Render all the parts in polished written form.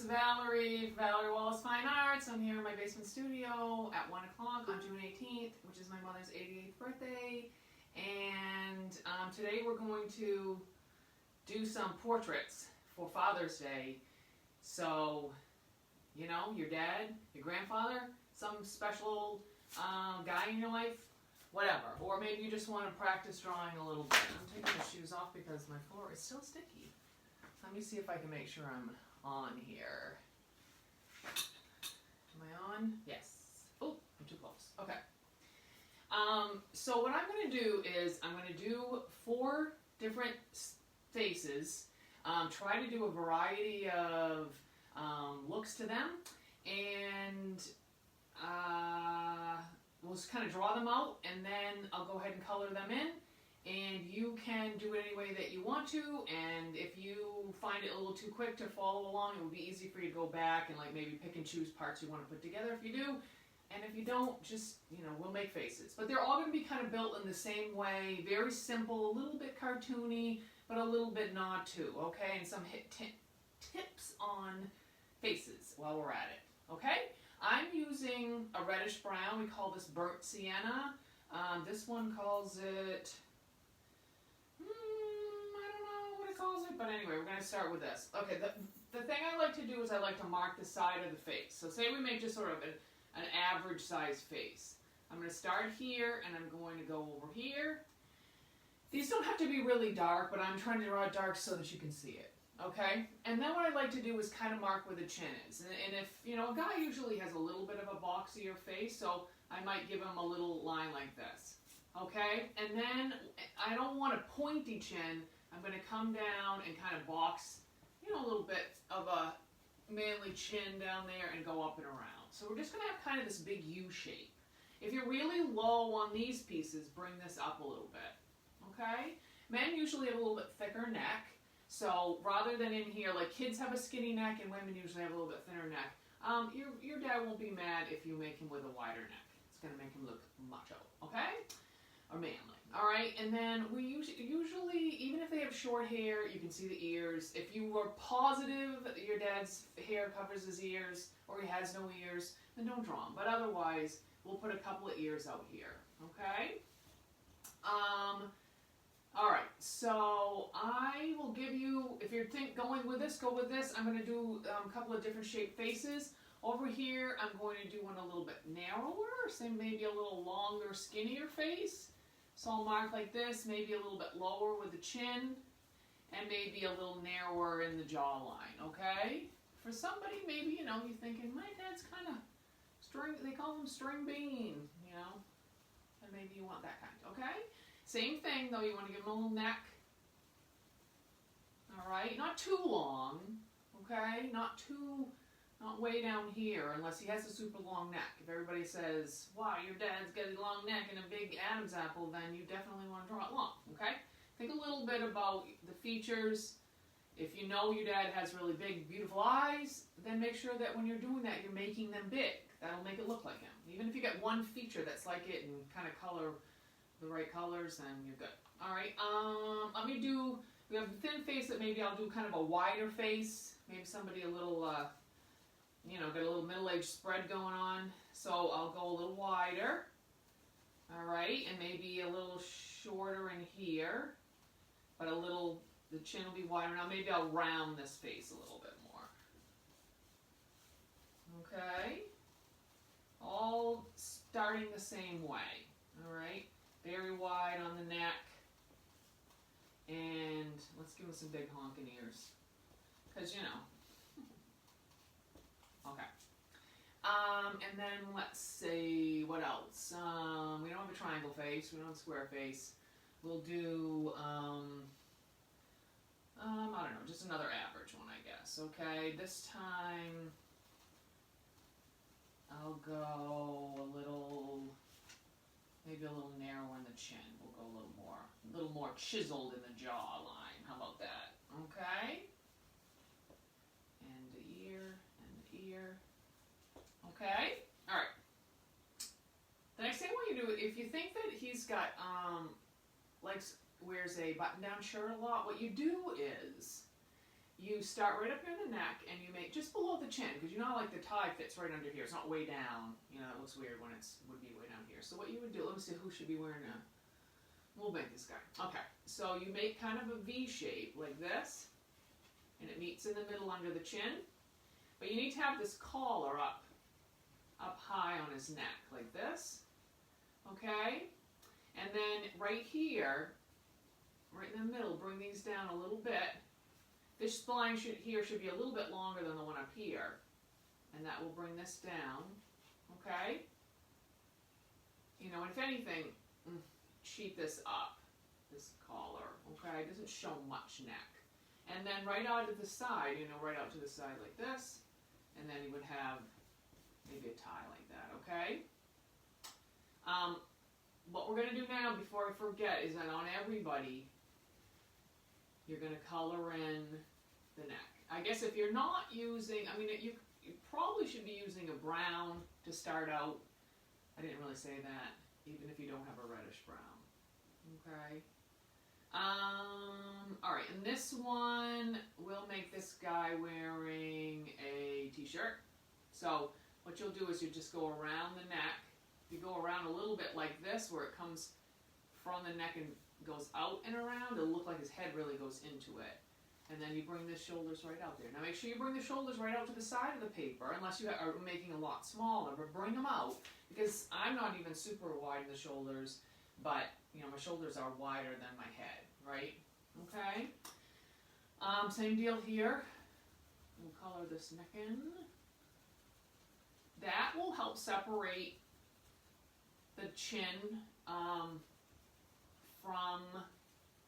Valerie Wallace Fine Arts. I'm here in my basement studio at 1 o'clock on June 18th, which is my mother's 88th birthday. And today we're going to do some portraits for Father's Day. So, you know, your dad, your grandfather, some special guy in your life, whatever. Or maybe you just want to practice drawing a little bit. I'm taking the shoes off because my floor is still sticky. Let me see if I can make sure I'm on here. Am I on? Yes. Oh, I'm too close. Okay. So what I'm going to do is I'm going to do 4 different faces. Try to do a variety of looks to them, and we'll just kind of draw them out, and then I'll go ahead and color them in. And you can do it any way that you want to, and if you find it a little too quick to follow along, it would be easy for you to go back and like maybe pick and choose parts you want to put together if you do. And if you don't, just, you know, we'll make faces. But they're all going to be kind of built in the same way, very simple, a little bit cartoony, but a little bit not too, okay? And some tips on faces while we're at it, okay? I'm using a reddish brown. We call this burnt sienna. This one calls it... but anyway, we're going to start with this. Okay, the thing I like to do is I like to mark the side of the face. So say we make just sort of an average size face. I'm going to start here, and I'm going to go over here. These don't have to be really dark, but I'm trying to draw it dark so that you can see it. Okay? And then what I like to do is kind of mark where the chin is. And if, you know, a guy usually has a little bit of a boxier face, so I might give him a little line like this. Okay? And then I don't want a pointy chin. I'm going to come down and kind of box, you know, a little bit of a manly chin down there and go up and around. So we're just going to have kind of this big U shape. If you're really low on these pieces, bring this up a little bit, okay? Men usually have a little bit thicker neck, so rather than in here, like kids have a skinny neck and women usually have a little bit thinner neck. Your dad won't be mad if you make him with a wider neck. It's going to make him look macho, okay? Or manly. All right, and then we usually, even if they have short hair, you can see the ears. If you were positive that your dad's hair covers his ears, or he has no ears, then don't draw them. But otherwise, we'll put a couple of ears out here, okay? All right, so I will give you, if you're going with this, go with this. I'm going to do a couple of different shaped faces. Over here, I'm going to do one a little bit narrower, say maybe a little longer, skinnier face. So I'll mark like this, maybe a little bit lower with the chin, and maybe a little narrower in the jawline, okay? For somebody, maybe, you know, you're thinking, my dad's kind of string, they call them string bean, you know? And maybe you want that kind, okay? Same thing, though, you want to give him a little neck. All right, not too long, okay? Not way down here, unless he has a super long neck. If everybody says, wow, your dad's got a long neck and a big Adam's apple, then you definitely want to draw it long, okay? Think a little bit about the features. If you know your dad has really big, beautiful eyes, then make sure that when you're doing that, you're making them big. That'll make it look like him. Even if you get one feature that's like it and kind of color the right colors, then you're good. All right, let me do, we have a thin face that maybe I'll do kind of a wider face. Maybe somebody a little... you know, got a little middle-aged spread going on, so I'll go a little wider, all right, and maybe a little shorter in here, but a little, the chin will be wider. Now maybe I'll round this face a little bit more, okay, all starting the same way, all right, very wide on the neck, and let's give him some big honking ears, because, you know, okay. And then let's see, what else? We don't have a triangle face, we don't have a square face. We'll do, I don't know, just another average one, I guess, okay? This time, I'll go a little, maybe a little narrower in the chin. We'll go a little more chiseled in the jawline. How about that? Okay? And the ear. Okay? Alright. The next thing I want you to do, if you think that he's got, wears a button-down shirt a lot, what you do is, you start right up near the neck and you make just below the chin, because you know how like the tie fits right under here. It's not way down. You know, it looks weird when it would be way down here. So what you would do, let me see who should be wearing a, we'll make this guy. Okay, so you make kind of a V shape like this, and it meets in the middle under the chin. But you need to have this collar up high on his neck like this. Okay? And then right here, right in the middle, bring these down a little bit. This spline should be a little bit longer than the one up here. And that will bring this down. Okay? You know, and if anything, cheat this up, this collar. Okay? It doesn't show much neck. And then right out to the side, you know, right out to the side like this. And then you would have maybe a tie like that, okay? What we're going to do now, before I forget, is that on everybody, you're going to color in the neck. I guess if you're not using, I mean, you probably should be using a brown to start out. I didn't really say that, even if you don't have a reddish brown, okay? All right, and this one, we'll make this guy wearing a t-shirt. So what you'll do is you just go around the neck. You go around a little bit like this, where it comes from the neck and goes out and around. It'll look like his head really goes into it. And then you bring the shoulders right out there. Now make sure you bring the shoulders right out to the side of the paper, unless you are making a lot smaller, but bring them out, because I'm not even super wide in the shoulders, but you know, my shoulders are wider than my head, right? Okay. Same deal here. We'll color this neck in. That will help separate the chin from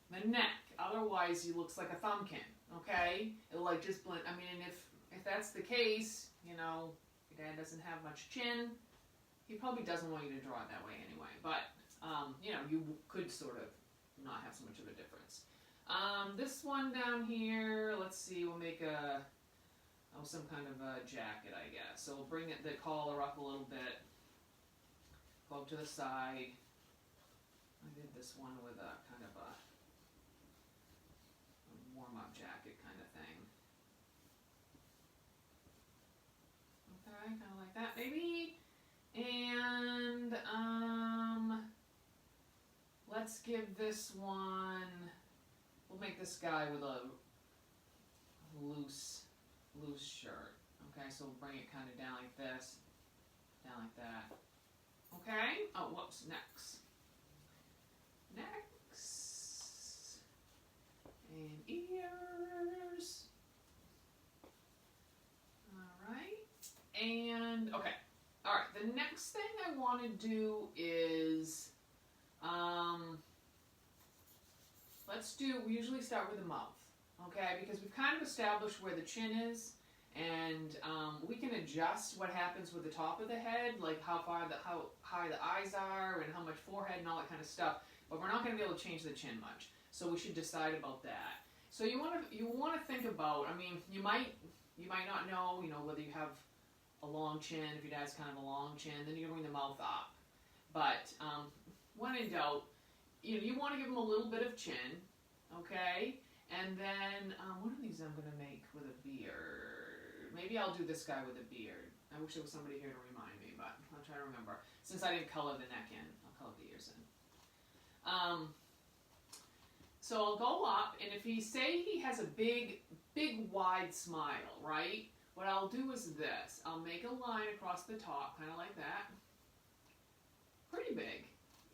the neck. Otherwise, he looks like a thumbkin. Okay, it'll like just blend. I mean, and if that's the case, you know, your dad doesn't have much chin. He probably doesn't want you to draw it that way anyway. But you know, you could sort of not have so much of a difference. This one down here, let's see, we'll make some kind of a jacket, I guess. So we'll bring the collar up a little bit, go up to the side. I did this one with a kind of a warm-up jacket kind of thing. Okay, kind of like that maybe. And let's give this one, we'll make this guy with a loose shirt. Okay, so we'll bring it kind of down like this, down like that. Okay, oh, whoops, next. And ears. Alright, and okay. Alright, the next thing I want to do is, we usually start with the mouth, okay? Because we've kind of established where the chin is, and we can adjust what happens with the top of the head, like how high the eyes are, and how much forehead and all that kind of stuff. But we're not going to be able to change the chin much, so we should decide about that. So you want to think about. I mean, you might not know, you know, whether you have a long chin. If your dad's kind of a long chin, then you bring the mouth up. But when in doubt, you want to give him a little bit of chin, okay? And then one of these I'm going to make with a beard. Maybe I'll do this guy with a beard. I wish there was somebody here to remind me, but I'll try to remember. Since I didn't color the neck in, I'll color the ears in. So I'll go up, and if he has a big wide smile, right? What I'll do is this. I'll make a line across the top, kind of like that. Pretty big.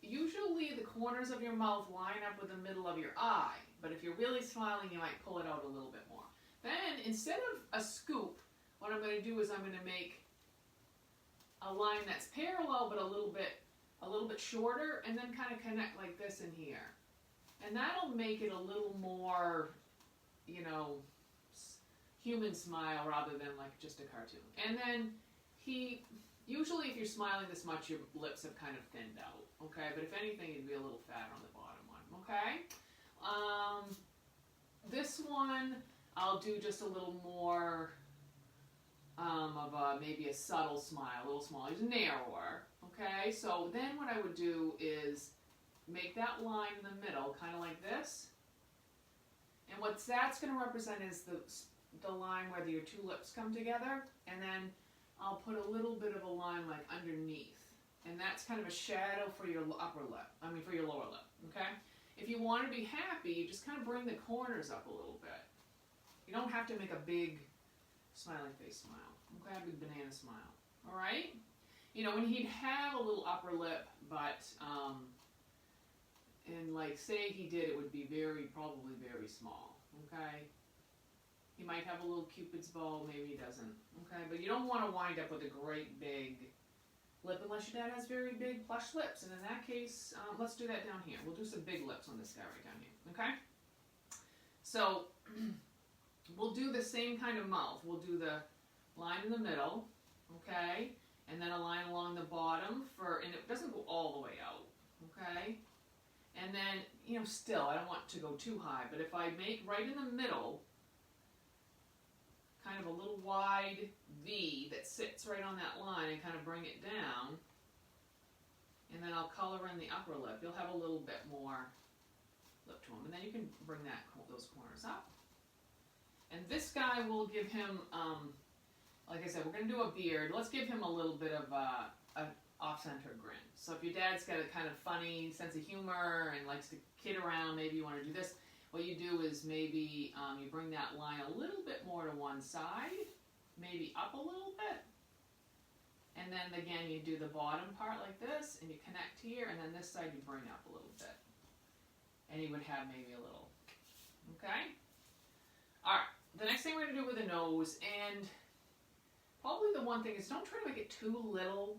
Usually the corners of your mouth line up with the middle of your eye, but if you're really smiling, you might pull it out a little bit more. Then, instead of a scoop, what I'm going to do is I'm going to make a line that's parallel, but a little bit shorter, and then kind of connect like this in here. And that'll make it a little more, you know, human smile rather than like just a cartoon. And then usually if you're smiling this much, your lips have kind of thinned out, okay? But if anything, it'd be a little fat on the bottom one, okay? This one, I'll do just a little more of maybe a subtle smile, a little smaller, it's narrower, okay? So then what I would do is make that line in the middle, kind of like this. And what that's going to represent is the the line where your two lips come together, and then I'll put a little bit of a line like underneath. And that's kind of a shadow for your upper lip, for your lower lip, okay? If you want to be happy, you just kind of bring the corners up a little bit. You don't have to make a big smiley face smile, okay? A big banana smile, all right? You know, when he'd have a little upper lip, but, and like say he did, it would be probably very small, okay? He might have a little Cupid's bow, maybe he doesn't, okay? But you don't want to wind up with a great big lip unless your dad has very big plush lips, and in that case, let's do that down here. We'll do some big lips on this guy right down here, okay? So, we'll do the same kind of mouth. We'll do the line in the middle, okay? And then a line along the bottom and it doesn't go all the way out, okay? And then, you know, still, I don't want to go too high, but if I make right in the middle, kind of a little wide V that sits right on that line and kind of bring it down, and then I'll color in the upper lip. You'll have a little bit more lip to him, and then you can bring those corners up. And this guy will give him, like I said, we're going to do a beard. Let's give him a little bit of an off-center grin. So if your dad's got a kind of funny sense of humor and likes to kid around, maybe you want to do this. What you do is maybe you bring that line a little bit more to one side, maybe up a little bit. And then again, you do the bottom part like this, and you connect here, and then this side you bring up a little bit. And you would have maybe a little, okay? All right, the next thing we're gonna do with the nose, and probably the one thing is don't try to make it too little.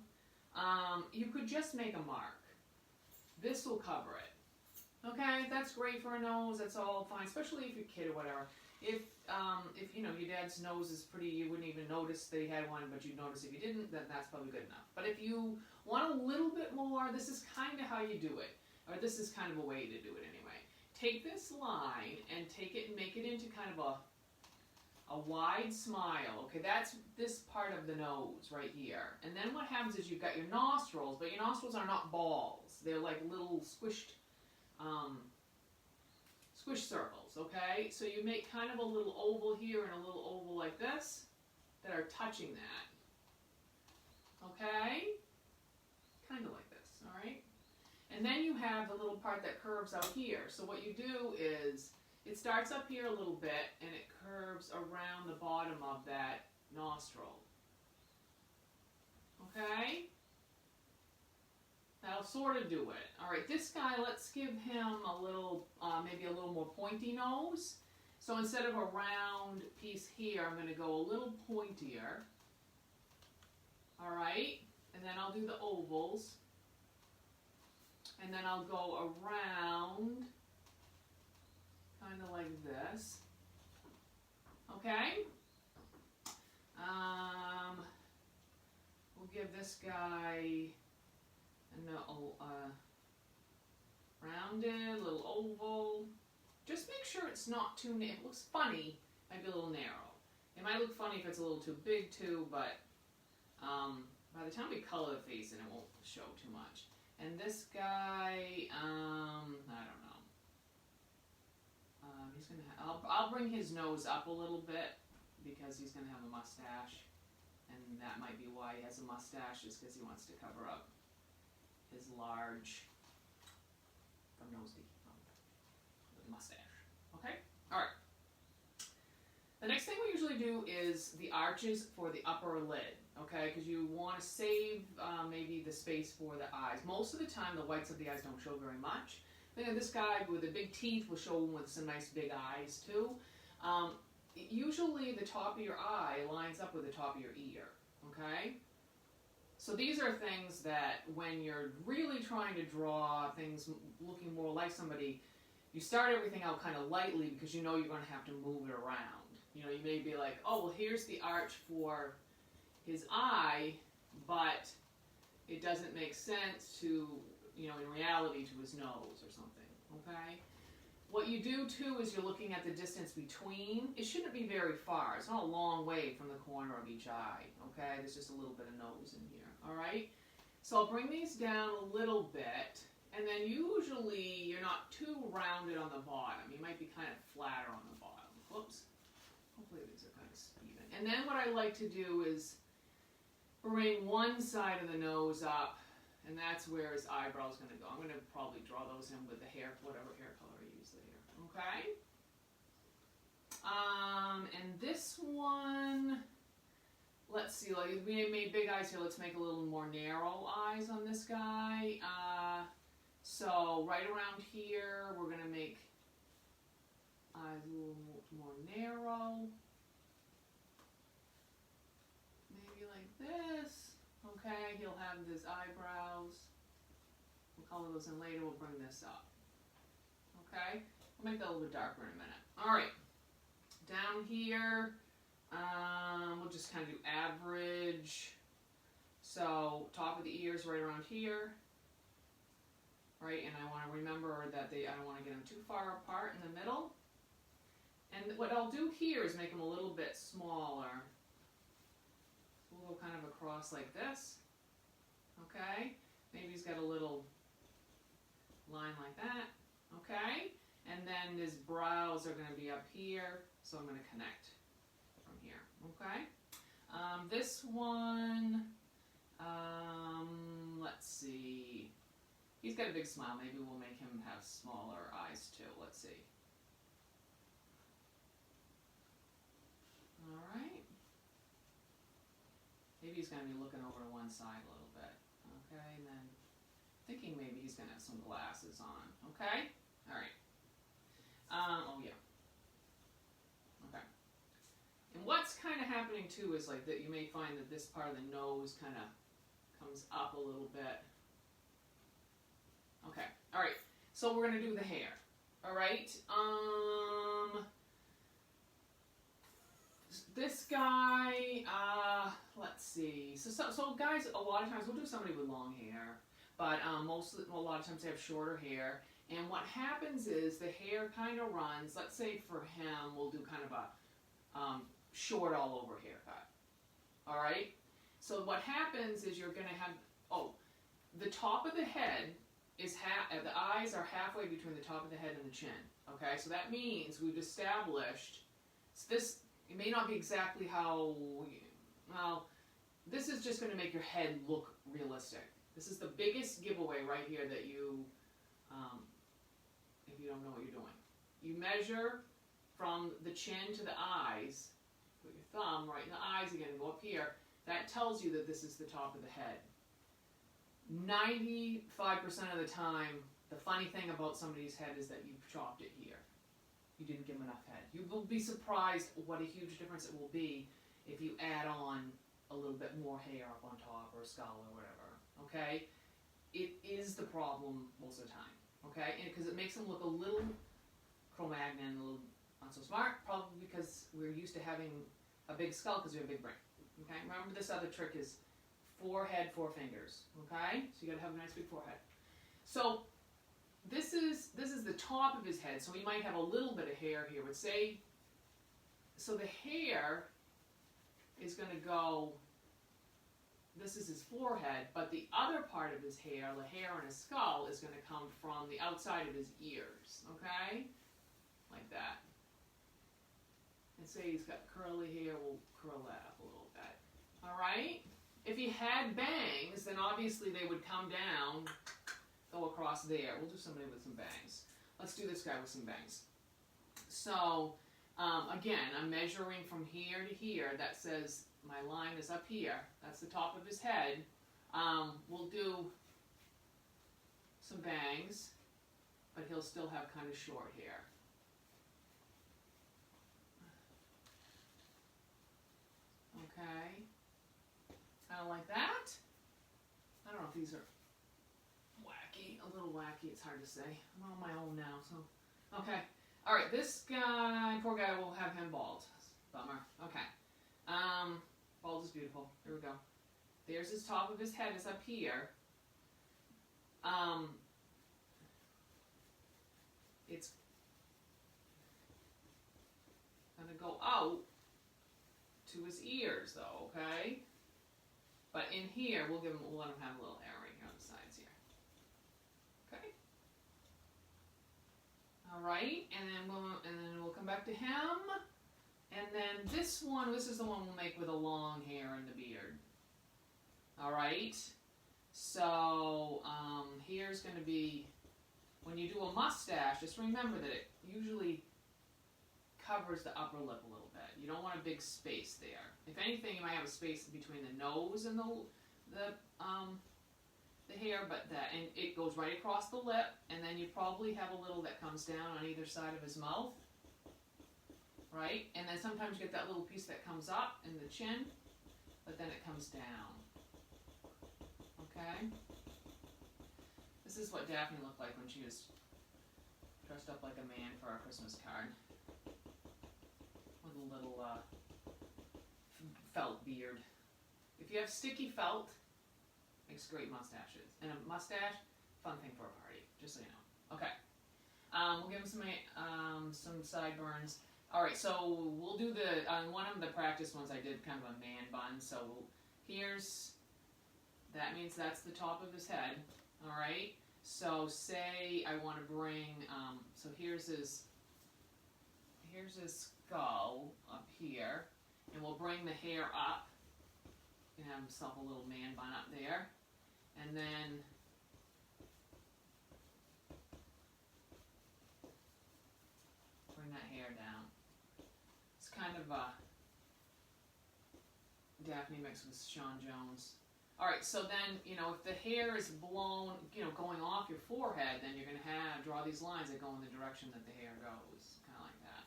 You could just make a mark. This will cover it. Okay, that's great for a nose, that's all fine, especially if you're a kid or whatever. If you know, your dad's nose is pretty, you wouldn't even notice that he had one, but you'd notice if you didn't, then that's probably good enough. But if you want a little bit more, this is kind of how you do it. Or this is kind of a way to do it anyway. Take this line and take it and make it into kind of a wide smile. Okay, that's this part of the nose right here. And then what happens is you've got your nostrils, but your nostrils are not balls. They're like little squished squish circles, okay? So you make kind of a little oval here and a little oval like this that are touching that, okay? Kind of like this, all right? And then you have the little part that curves out here. So what you do is, it starts up here a little bit and it curves around the bottom of that nostril, okay? That'll sort of do it. All right, this guy, let's give him a little, maybe a little more pointy nose. So instead of a round piece here, I'm going to go a little pointier. All right, and then I'll do the ovals. And then I'll go around, kind of like this. Okay? We'll give this guy rounded, little oval. Just make sure it's not too narrow. It looks funny, might be a little narrow. It might look funny if it's a little too big too, but by the time we color the face, and it won't show too much. And this guy, I don't know. He's gonna. I'll bring his nose up a little bit because he's gonna have a mustache, and that might be why he has a mustache, is because he wants to cover up his large, from nose to mustache. Okay? Alright. The next thing we usually do is the arches for the upper lid. Okay? Because you want to save maybe the space for the eyes. Most of the time, the whites of the eyes don't show very much. Then this guy with the big teeth will show him with some nice big eyes too. Usually the top of your eye lines up with the top of your ear. Okay? So these are things that when you're really trying to draw things looking more like somebody, you start everything out kind of lightly because you know you're going to have to move it around. You know, you may be like, oh, well, here's the arch for his eye, but it doesn't make sense to, you know, in reality to his nose or something, okay? What you do, too, is you're looking at the distance between. It shouldn't be very far. It's not a long way from the corner of each eye, okay? There's just a little bit of nose in here, all right? So I'll bring these down a little bit, and then usually you're not too rounded on the bottom. You might be kind of flatter on the bottom. Whoops. Hopefully these are And then what I like to do is bring one side of the nose up, and that's where his eyebrow is going to go. I'm going to probably draw those in with the hair, whatever hair color I use there. Okay? And this one, let's see, like we made big eyes here, let's make a little more narrow eyes on this guy. So right around here, we're going to make eyes a little more narrow. Maybe like this. Okay, he'll have his eyebrows. We'll color those in later, we'll bring this up. Okay, we'll make that a little bit darker in a minute. All right, down here, we'll just kind of do average. So top of the ears right around here. Right, and I want to remember that I don't want to get them too far apart in the middle. And what I'll do here is make them a little bit smaller. We'll go kind of across like this. Okay, maybe he's got a little line like that. Okay, and then his brows are going to be up here, so I'm going to connect from here. Okay, this one, let's see. He's got a big smile. Maybe we'll make him have smaller eyes too. Let's see. All right. Maybe he's going to be looking over to one side a little bit. Okay, and then thinking maybe he's going to have some glasses on. Okay? All right. Oh, yeah. Okay. And what's kind of happening too is like that you may find that this part of the nose kind of comes up a little bit. Okay. All right. So we're going to do the hair. All right. This guy, let's see. So guys, a lot of times we'll do somebody with long hair, but a lot of times they have shorter hair. And what happens is the hair kind of runs. Let's say for him, we'll do kind of a short all over haircut. All right. So what happens is you're going to have the top of the head is the eyes are halfway between the top of the head and the chin. Okay. So that means we've established this. It may not be exactly how, well, this is just going to make your head look realistic. This is the biggest giveaway right here that you, if you don't know what you're doing. You measure from the chin to the eyes, put your thumb right in the eyes again, go up here. That tells you that this is the top of the head. 95% of the time, the funny thing about somebody's head is that you've chopped it here. You didn't give them enough head. You will be surprised what a huge difference it will be if you add on a little bit more hair up on top or a skull or whatever. Okay? It is the problem most of the time. Okay? And because it makes them look a little Cro-Magnon, a little not so smart, probably because we're used to having a big skull because we have a big brain. Okay? Remember this other trick is forehead, four fingers. Okay? So you got to have a nice big forehead. So this is the top of his head, so he might have a little bit of hair here, but say, so the hair is going to go, this is his forehead, but the other part of his hair, the hair on his skull, is going to come from the outside of his ears, okay? Like that. And say he's got curly hair, we'll curl that up a little bit. All right? If he had bangs, then obviously they would come down, go across there. We'll do somebody with some bangs. Let's do this guy with some bangs. So, again, I'm measuring from here to here. That says my line is up here. That's the top of his head. We'll do some bangs, but he'll still have kind of short hair. Okay. Kind of like that. I don't know if these are wacky, a little wacky, it's hard to say. I'm on my own now, so. Okay. All right, this guy, poor guy, we'll have him bald. Bummer. Okay. Bald is beautiful. Here we go. There's his top of his head is up here. It's gonna go out to his ears though, okay? But in here, we'll let him have a little hair right here on the sides here. Okay. All right, and then we'll come back to him, And then this is the one we'll make with a long hair and the beard. All right. So here's going to be, when you do a mustache, just remember that it usually covers the upper lip a little bit. You don't want a big space there. If anything, you might have a space between the nose and the hair, and it goes right across the lip, and then you probably have a little that comes down on either side of his mouth, right? And then sometimes you get that little piece that comes up in the chin, but then it comes down. Okay? This is what Daphne looked like when she was dressed up like a man for our Christmas card. With a little felt beard. If you have sticky felt, makes great mustaches. And a mustache, fun thing for a party, just so you know. Okay. We'll give him some sideburns. All right, so we'll do one of the practice ones I did kind of a man bun. So that means that's the top of his head. All right. So say I want to bring, so here's his skull up here, and we'll bring the hair up. You can have himself a little man bun up there, and then bring that hair down. It's kind of a Daphne mixed with Sean Jones. All right, so then, if the hair is blown, going off your forehead, then you're going to draw these lines that go in the direction that the hair goes, kind of like that.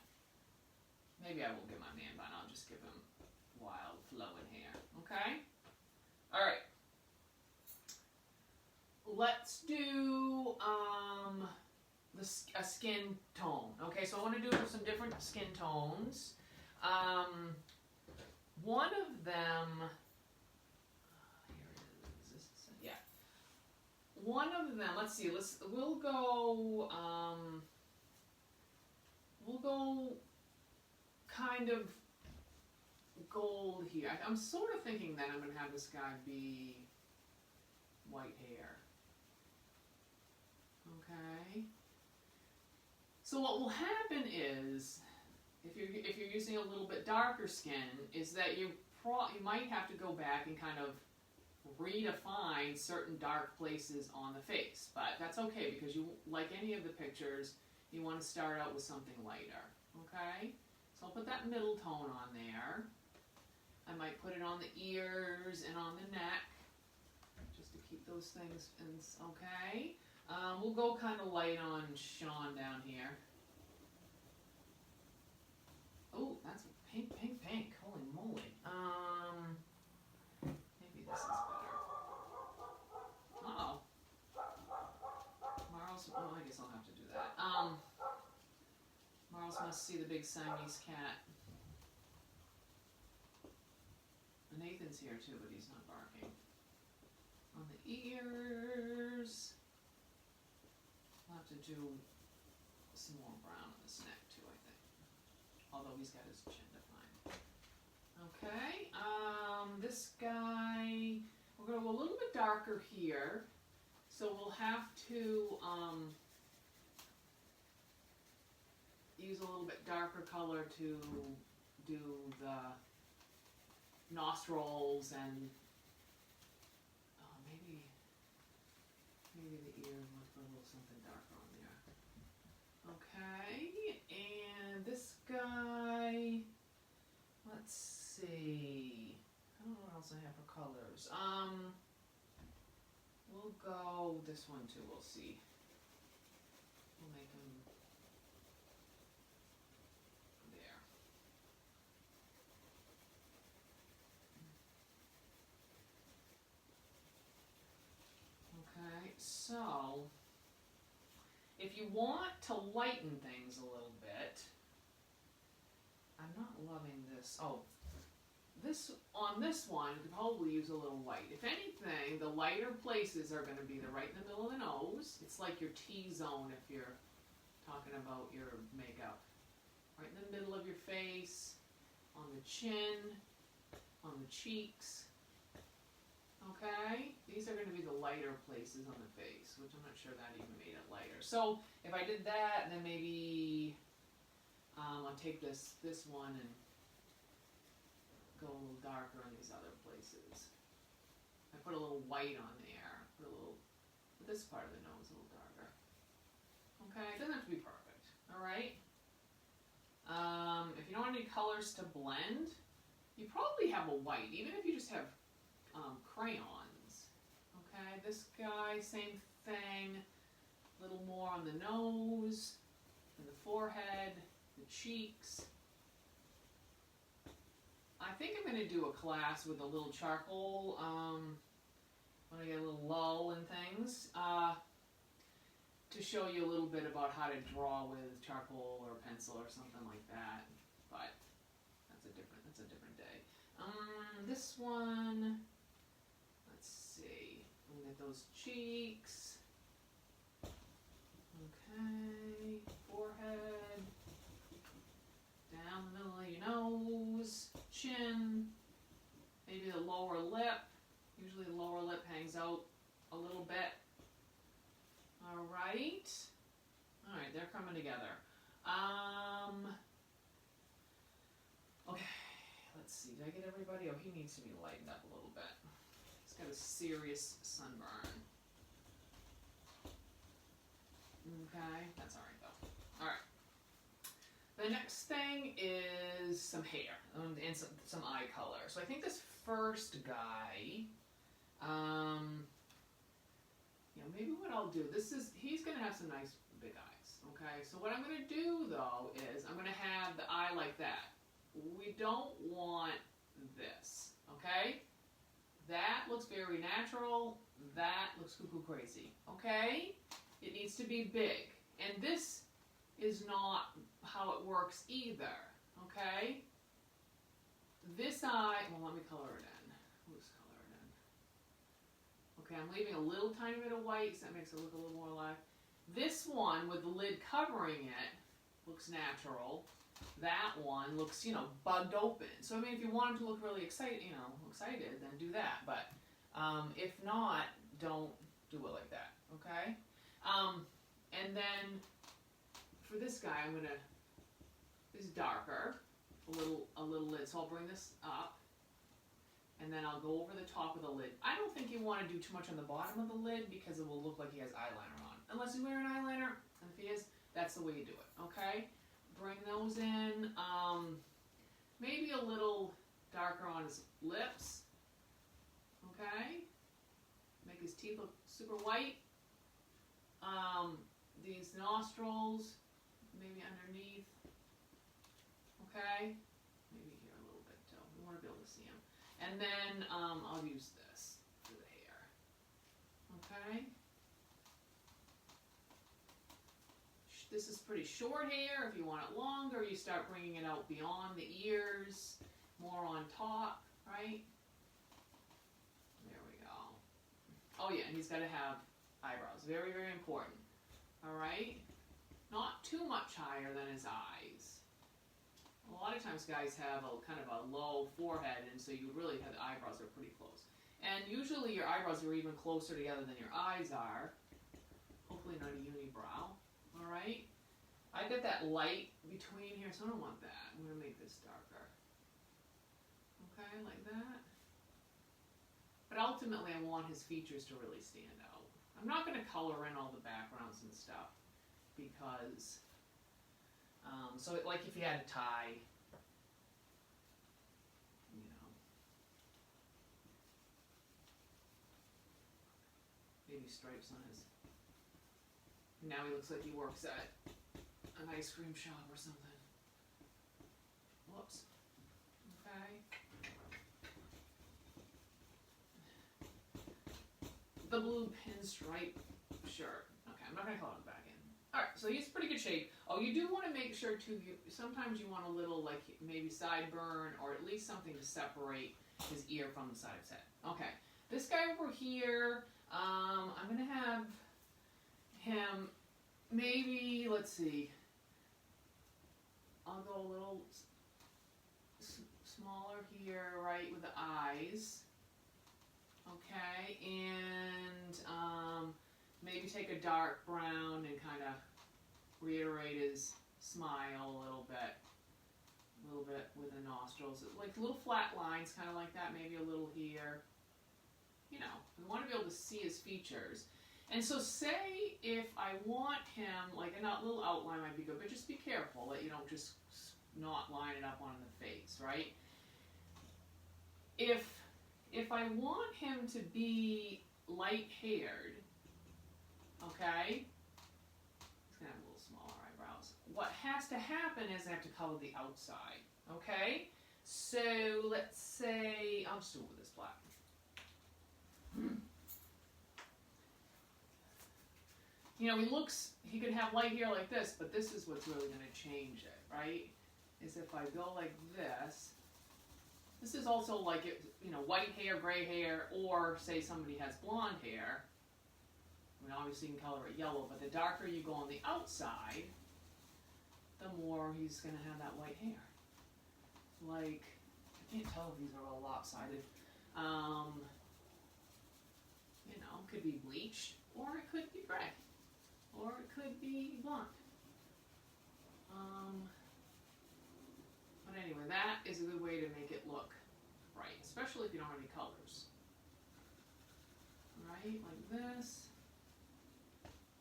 Maybe I won't give my man bun, I'll just give him wild flowing hair, okay? All right. Let's do a skin tone. Okay, so I want to do some different skin tones. One of them, here it is. One of them. Let's see. We'll go kind of gold here. I'm sort of thinking that I'm going to have this guy be white hair. Okay. So what will happen is, if you're using a little bit darker skin, is that you might have to go back and kind of redefine certain dark places on the face, but that's okay, because you, like any of the pictures, you want to start out with something lighter. Okay. So I'll put that middle tone on there. I might put it on the ears and on the neck, just to keep those things in. Okay. We'll go kind of light on Sean down here. Oh, that's pink, pink, pink. Holy moly. Maybe this is better. Uh-oh. Marls, I guess I'll have to do that. Marls must see the big Siamese cat. Nathan's here too, but he's not barking. On the ears, I'll have to do some more brown on his neck too, I think. Although he's got his chin defined. Okay, this guy, we're going to go a little bit darker here. So we'll have to use a little bit darker color to do the nostrils and maybe the ears. Let's put a little something darker on there. Okay, and this guy, let's see. I don't know what else I have for colors. We'll go this one too. We'll see. We'll make him there. Okay, so if you want to lighten things a little bit, I'm not loving this. Oh, on this one, you could probably use a little white. If anything, the lighter places are going to be right in the middle of the nose. It's like your T-zone if you're talking about your makeup. Right in the middle of your face, on the chin, on the cheeks. Okay? These are going to be the lighter places on the face, which I'm not sure that even made it lighter. So if I did that, then maybe I'll take this one and go a little darker in these other places. I put a little white on there. Put this part of the nose a little darker. Okay, it doesn't have to be perfect. All right. If you don't want any colors to blend, you probably have a white, even if you just have crayons. Okay, this guy, same thing. A little more on the nose, and the forehead, the cheeks. I think I'm going to do a class with a little charcoal, when I get a little lull and things, to show you a little bit about how to draw with charcoal or pencil or something like that. But that's a different day. This one, let's see. We'll get those cheeks. Okay, forehead. Down the middle of your nose, chin, maybe the lower lip. Usually the lower lip hangs out a little bit. All right, they're coming together. Okay, let's see. Did I get everybody? Oh, he needs to be lightened up a little bit. He's got a serious sunburn. Okay, that's all right though. All right. The next thing is some hair and some eye color. So I think this first guy, maybe what I'll do, he's going to have some nice big eyes, okay? So what I'm going to do, though, is I'm going to have the eye like that. We don't want this, okay? That looks very natural. That looks cuckoo crazy, okay? It needs to be big. And this is not how it works either, okay? This eye, well, let me color it in. Let's color it in. Okay, I'm leaving a little tiny bit of white, so that makes it look a little more alive. This one, with the lid covering it, looks natural. That one looks, bugged open. So, I mean, if you want it to look really excited, then do that. But if not, don't do it like that, okay? And then for this guy, this is darker, a little lid. So I'll bring this up, and then I'll go over the top of the lid. I don't think you want to do too much on the bottom of the lid because it will look like he has eyeliner on. Unless he's wearing eyeliner, and if he is, that's the way you do it, okay? Bring those in, maybe a little darker on his lips, okay? Make his teeth look super white. These nostrils, maybe underneath, okay? Maybe here a little bit too. We want to be able to see him. And then I'll use this for the hair, okay? This is pretty short hair. If you want it longer, you start bringing it out beyond the ears, more on top, right? There we go. Oh yeah, and he's got to have eyebrows. Very, very important. All right? Not too much higher than his eyes. A lot of times guys have a kind of a low forehead, and so you really have the eyebrows are pretty close. And usually your eyebrows are even closer together than your eyes are. Hopefully not a unibrow. All right? I got that light between here, so I don't want that. I'm going to make this darker. Okay, like that. But ultimately, I want his features to really stand out. I'm not going to color in all the backgrounds and stuff because, so like if you had a tie, maybe stripes on his, now he looks like he works at an ice cream shop or something. Whoops. Okay. The blue pinstripe shirt. Okay, I'm not going to color the back in. Alright, so he's pretty good shape. Oh, you do want to make sure too, sometimes you want a little, like, maybe sideburn, or at least something to separate his ear from the side of his head. Okay, this guy over here, I'm going to have him, maybe, let's see, I'll go a little smaller here, right, with the eyes. Okay, and maybe take a dark brown and kind of reiterate his smile a little bit within nostrils, like little flat lines, kind of like that, maybe a little here. You know, we want to be able to see his features. And so say if I want him, like a little outline might be good, but just be careful that you don't just not line it up on the face, right? If I want him to be light-haired, okay, he's going to have a little smaller eyebrows. What has to happen is I have to color the outside, okay? So let's say, I'll just do it with this black. You know, he could have light hair like this, but this is what's really going to change it, right? Is if I go like this. This is also like, you know, white hair, gray hair, or say somebody has blonde hair. I mean, obviously you can color it yellow, but the darker you go on the outside, the more he's going to have that white hair. Like, I can't tell if these are all lopsided. You know, it could be bleached, or it could be gray, or it could be blonde. But anyway, that is a good way to make it look right, especially if you don't have any colors. Right, like this.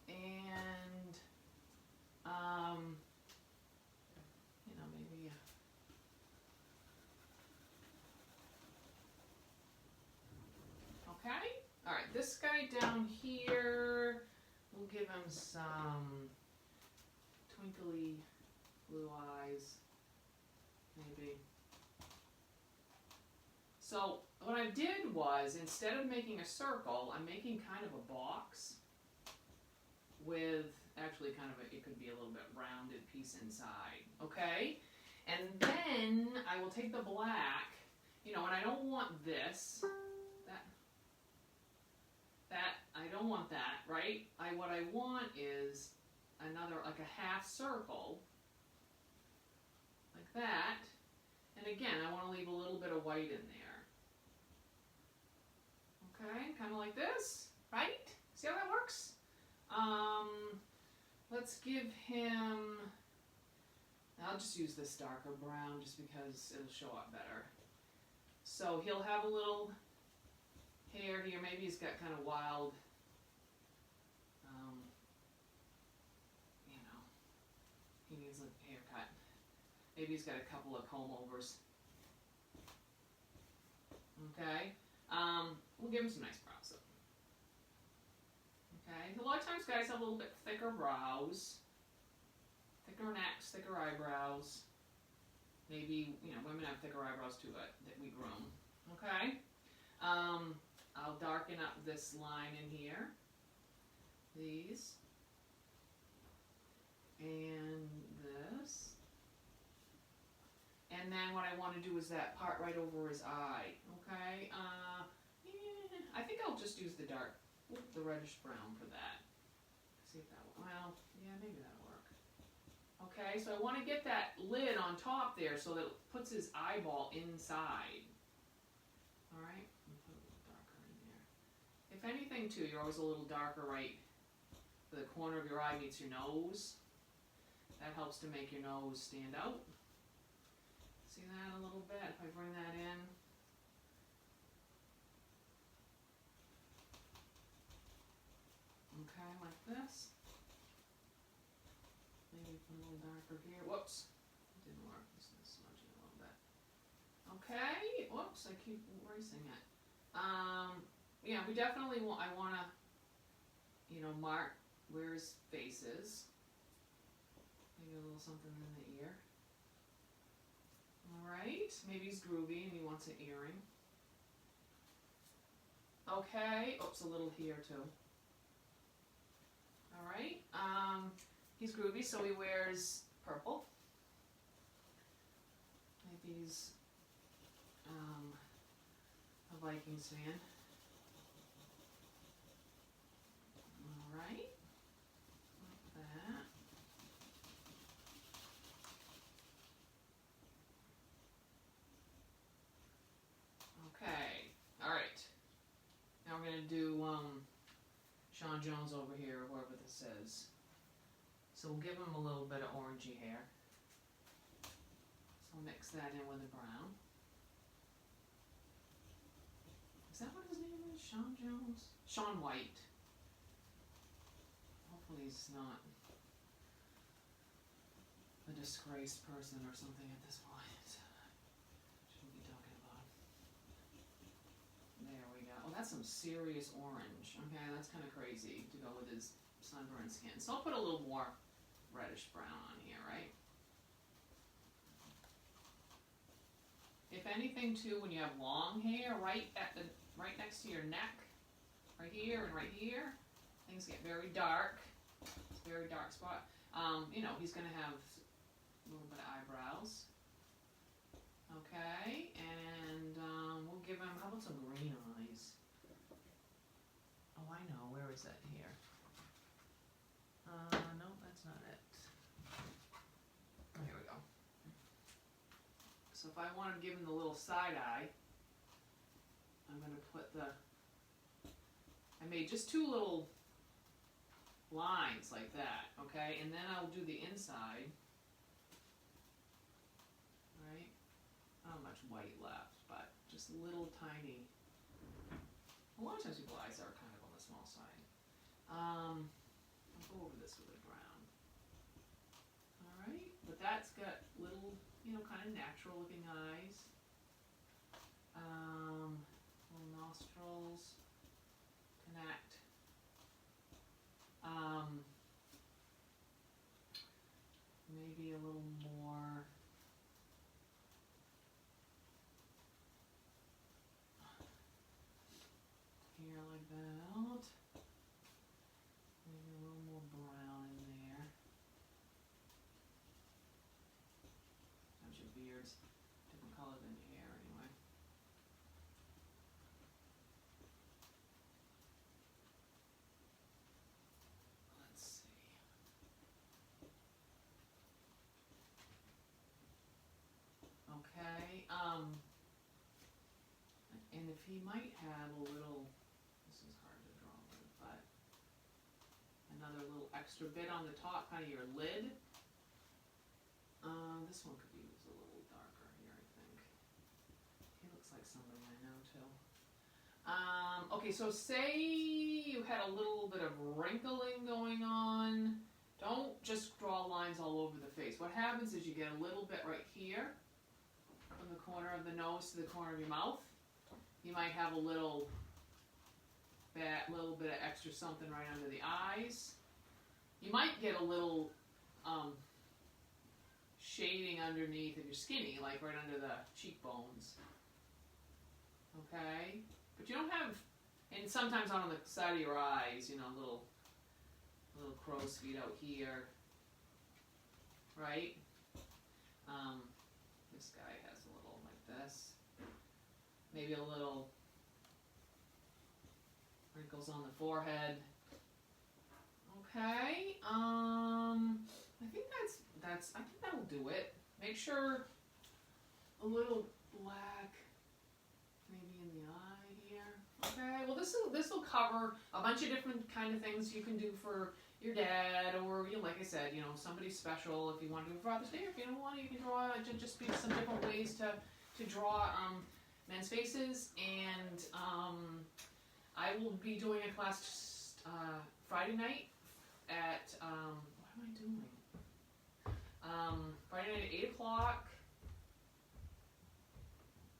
And, you know, maybe, okay. All right, this guy down here, we'll give him some twinkly blue eyes. Maybe. So what I did was, instead of making a circle, I'm making kind of a box with actually kind of it could be a little bit rounded piece inside, okay? And then I will take the black, you know, and I don't want this, I don't want that, right? What I want is another, like a half circle, like that, and again, I want to leave a little bit of white in there. Okay, kind of like this, right? See how that works? Let's give him, I'll just use this darker brown just because it'll show up better. So he'll have a little hair here, maybe he's got kind of wild, you know, he needs a haircut. Maybe he's got a couple of comb overs. Okay, we'll give him some nice brows though. Okay, a lot of times guys have a little bit thicker brows, thicker necks, thicker eyebrows. Maybe, you know, women have thicker eyebrows too, but that we groom. Okay, I'll darken up this line in here, these, and this. And then what I want to do is that part right over his eye, okay? Yeah, I think I'll just use the reddish brown for that. See if that will, well, yeah, maybe that'll work. Okay, so I want to get that lid on top there so that it puts his eyeball inside. All right, put a little darker in there. If anything, too, you're always a little darker right for the corner of your eye meets your nose. That helps to make your nose stand out. See that a little bit, if I bring that in. Okay, like this. Maybe put a little darker here. Whoops, it didn't work. Just gonna smudge it a little bit. Okay, whoops, I keep erasing it. Yeah, we definitely want, I want to, you know, mark where his face is. Maybe a little something in the ear. Alright, maybe he's groovy and he wants an earring. Okay, oops, a little here too. Alright, he's groovy, so he wears purple. Maybe he's a Vikings fan. Alright, like that. Okay, alright. Now we're going to do Sean Jones over here, or whoever this is. So we'll give him a little bit of orangey hair. So we'll mix that in with the brown. Is that what his name is? Sean Jones? Sean White. Hopefully he's not a disgraced person or something at this point. Shouldn't be talking about him. There we go. Oh, that's some serious orange. Okay, that's kind of crazy to go with his sunburned skin. So I'll put a little more reddish brown on here, right? If anything, too, when you have long hair, right next to your neck, right here and right here, things get very dark. It's a very dark spot. You know, he's going to have a little bit of eyebrows. Okay, and we'll give him, how about some green eyes? Oh, I know, where is that here? No, that's not it. Oh, here we go. So if I want to give him the little side eye, I'm going to put I made just two little lines like that, okay? And then I'll do the inside, right? Not much white left, but just little tiny. A lot of times people's eyes are kind of on the small side. I'll go over this with a brown. All right, but that's got little, you know, kind of natural looking eyes. Little nostrils connect. Maybe a little more. Here like that. Maybe a little more brown in there. Sometimes your beard's different color than your hair anyway. Let's see. Okay, and if he might have a little, this is hard to draw with, but another little extra bit on the top, kind of your lid. This one could be used a little darker here, I think. He looks like somebody I know too. Okay, so say you had a little bit of wrinkling going on. Don't just draw lines all over the face. What happens is you get a little bit right here, from the corner of the nose to the corner of your mouth. You might have a little bit of extra something right under the eyes. You might get a little shading underneath if you're skinny, like right under the cheekbones. Okay? But you don't have, and sometimes on the side of your eyes, you know, little crow's feet out here. Right? This guy has a little like this. Maybe a little wrinkles on the forehead. Okay. I think I think that'll do it. Make sure a little black maybe in the eye here. Okay. Well, this will cover a bunch of different kind of things you can do for your dad, or, you know, like I said, you know, somebody special. If you want to do it for Father's Day, or if you don't want to, you can draw just be some different ways to draw men's faces. And I will be doing a class Friday night at what am I doing? Friday night at 8 o'clock.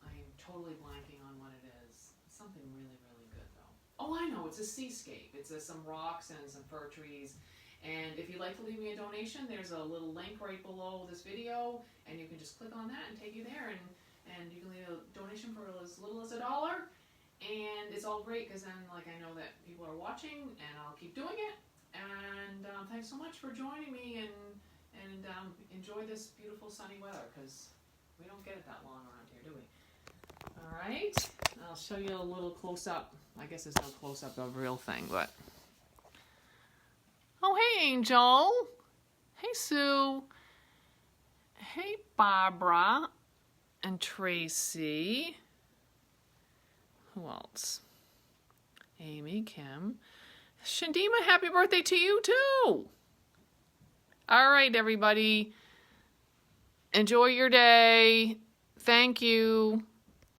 I am totally blanking on what it is. It's something really, really good though. Oh, I know, it's a seascape. It's some rocks and some fir trees. And if you'd like to leave me a donation, there's a little link right below this video, and you can just click on that and take you there, and you can leave a donation for as little as $1. And it's all great because then, like, I know that people are watching, and I'll keep doing it. And thanks so much for joining me, and enjoy this beautiful sunny weather, because we don't get it that long around here, do we? All right, I'll show you a little close-up. I guess there's no close-up of a real thing, but... Oh, hey, Angel. Hey, Sue. Hey, Barbara and Tracy. Who else? Amy, Kim. Shandima, happy birthday to you, too. All right, everybody. Enjoy your day. Thank you.